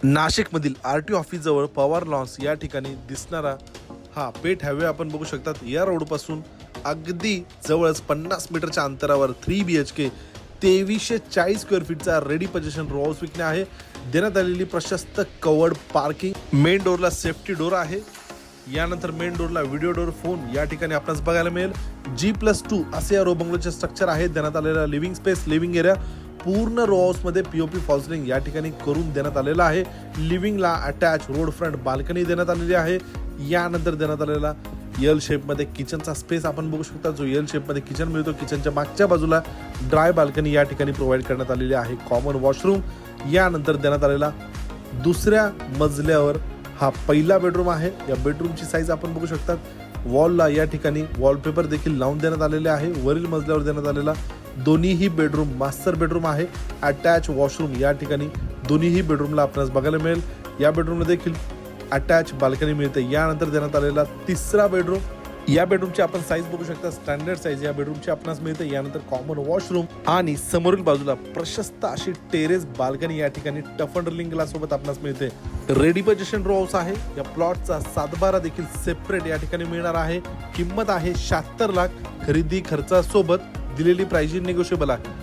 नाशिकमधील RT office जवळ Pawar lawns या ठिकाणी दिसणारा हा पेट हायवे आपण बघू शकतात. या रोडपासून अगदी जवळच 50 मीटरच्या अंतरावर 3 BHK 2340 स्क्वेअर फीटचा रेडी पोझिशन रो हाऊस विकणे आहे. देण्यात आलेली प्रशस्त कवर्ड पार्किंग, मेन डोरला सेफ्टी डोर आहे. यानंतर मेन डोरला व्हिडिओ डोर फोन या ठिकाणी आपल्यास बघायला मिळेल. G+2 असे या रो बंगलोचे स्ट्रक्चर आहे. देण्यात आलेला लिव्हिंग स्पेस, लिव्हिंग एरिया पूर्ण रो हाऊस मध्ये पीओपी फॉल्सलिंग या ठिकाणी करून देण्यात आलेला आहे. लिव्हिंगला अटॅच रोड फ्रंट बाल्कनी देण्यात आलेली आहे. यानंतर देण्यात आलेला एल शेप मध्ये किचनचा स्पेस आपण बघू शकता. जो एल शेप मध्ये किचन मिळतो, किचनच्या मागच्या बाजूला ड्राय बाल्कनी या ठिकाणी प्रोव्हाइड करण्यात आलेली आहे. Common washroom. यानंतर देण्यात आलेला दुसऱ्या मजल्यावर हा पहिला बेडरूम आहे. या बेडरूमची साईज आपण बघू शकता. वॉलला या ठिकाणी वॉलपेपर देखील लावून देण्यात आलेले आहे. वरील मजल्यावर देण्यात आलेला दोन्हीही बेडरूम मास्टर बेडरूम आहे. अटॅच वॉशरूम या ठिकाणी दोन्हीही बेडरूमला आपल्याला बघायला मिळेल. या बेडरूमला देखील अटॅच बाल्कनी मिळते. यानंतर देण्यात आलेला तिसरा बेडरूम. या बेडरूमची आपण साईज बघू शकता. स्टँडर्ड साईज या बेडरूमची आपणास मिळते. यानंतर कॉमन वॉशरूम आणि समोरील बाजूला प्रशस्त अशी टेरेस बाल्कनी या ठिकाणी टफ अंडरलिंग ग्लास सोबत आपणास मिळते. रेडी पोझिशन रो हाऊस आहे. या प्लॉटचा 7/12 देखील सेपरेट या ठिकाणी मिळणार आहे. किंमत आहे 76 लाख. खरेदी खर्चासोबत दिलेली प्राइस निगोशिएबल आहे.